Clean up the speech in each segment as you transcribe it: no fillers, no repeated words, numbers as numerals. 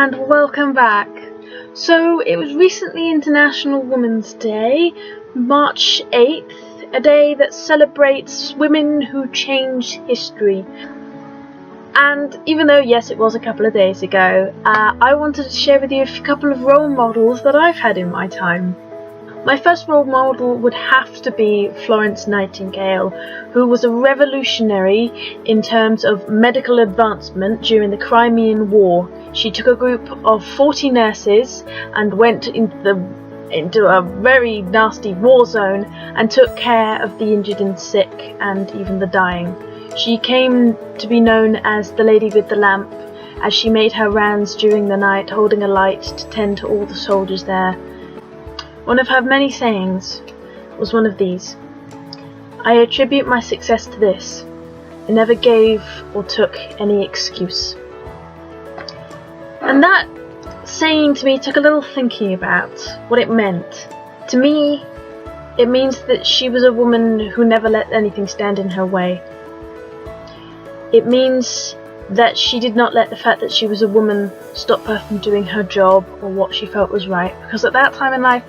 and welcome back. So it was recently International Women's Day, March 8th, a day that celebrates women who changed history. And even though yes it was a couple of days ago, I wanted to share with you a couple of role models that I've had in my time. My first role model would have to be Florence Nightingale, who was a revolutionary in terms of medical advancement during the Crimean War. She took a group of 40 nurses and went into a very nasty war zone and took care of the injured and sick and even the dying. She came to be known as the Lady with the Lamp, as she made her rounds during the night holding a light to tend to all the soldiers there. One of her many sayings was one of these: "I attribute my success to this. I never gave or took any excuse." And that saying to me took a little thinking about what it meant. To me, it means that she was a woman who never let anything stand in her way. It means that she did not let the fact that she was a woman stop her from doing her job or what she felt was right, because at that time in life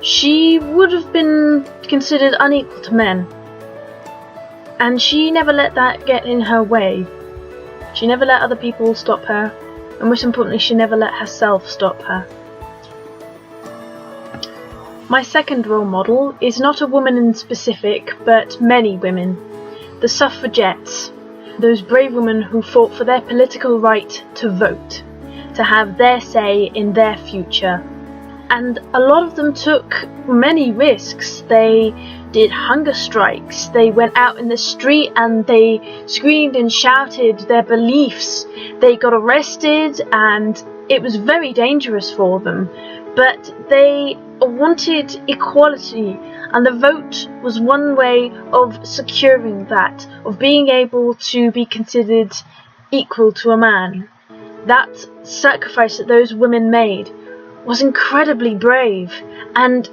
she would have been considered unequal to men, and she never let that get in her way. She never let other people stop her, and most importantly she never let herself stop her. My second role model is not a woman in specific, but many women. The suffragettes. Those brave women who fought for their political right to vote, to have their say in their future. And a lot of them took many risks. They did hunger strikes, they went out in the street and they screamed and shouted their beliefs. They got arrested and it was very dangerous for them. But they wanted equality, and the vote was one way of securing that, of being able to be considered equal to a man. That sacrifice that those women made was incredibly brave and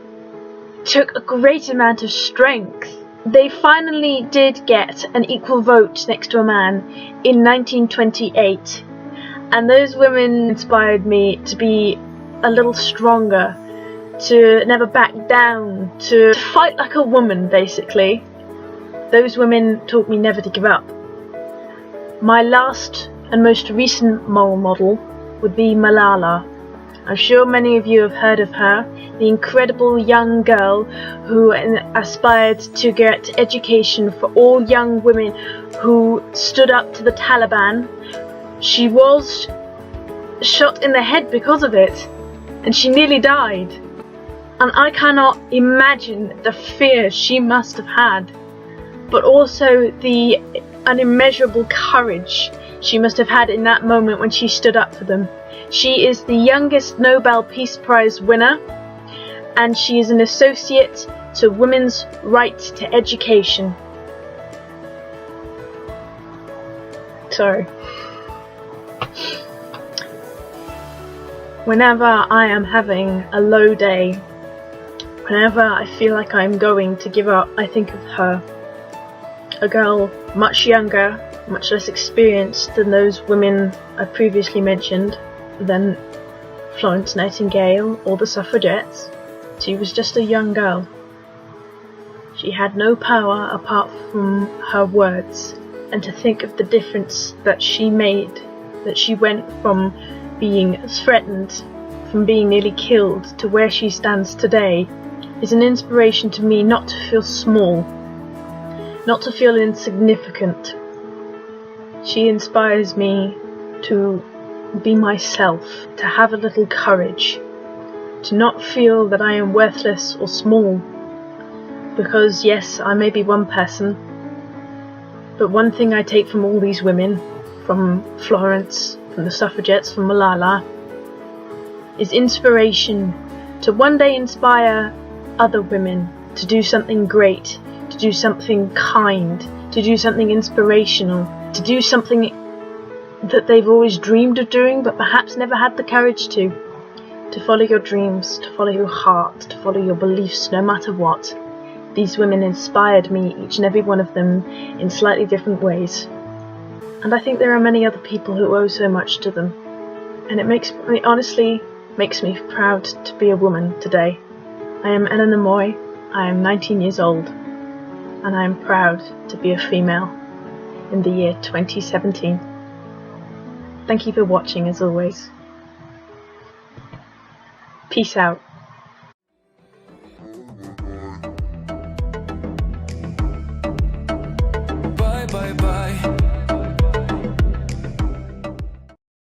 took a great amount of strength. They finally did get an equal vote next to a man in 1928, and those women inspired me to be a little stronger, to never back down, to fight like a woman, basically. Those women taught me never to give up. My last and most recent role model would be Malala. I'm sure many of you have heard of her, the incredible young girl who aspired to get education for all young women who stood up to the Taliban. She was shot in the head because of it, and she nearly died. And I cannot imagine the fear she must have had, but also the unimmeasurable courage she must have had in that moment when she stood up for them. She is the youngest Nobel Peace Prize winner, and she is an associate to Women's Right to Education. Sorry. Whenever I am having a low day, whenever I feel like I'm going to give up, I think of her. A girl much younger, much less experienced than those women I previously mentioned, than Florence Nightingale or the suffragettes. She was just a young girl. She had no power apart from her words, and to think of the difference that she made, that she went from being threatened, from being nearly killed, to where she stands today, is an inspiration to me not to feel small, not to feel insignificant. She inspires me to be myself, to have a little courage, to not feel that I am worthless or small, because yes, I may be one person, but one thing I take from all these women, from Florence, from the suffragettes, from Malala, is inspiration to one day inspire other women to do something great, to do something kind, to do something inspirational, to do something that they've always dreamed of doing but perhaps never had the courage to follow your dreams, to follow your heart, to follow your beliefs no matter what. These women inspired me, each and every one of them, in slightly different ways. And I think there are many other people who owe so much to them. and it honestly makes me proud to be a woman today. I am Eleanor Moy, I am 19 years old, and I am proud to be a female in the year 2017. Thank you for watching as always. Peace out.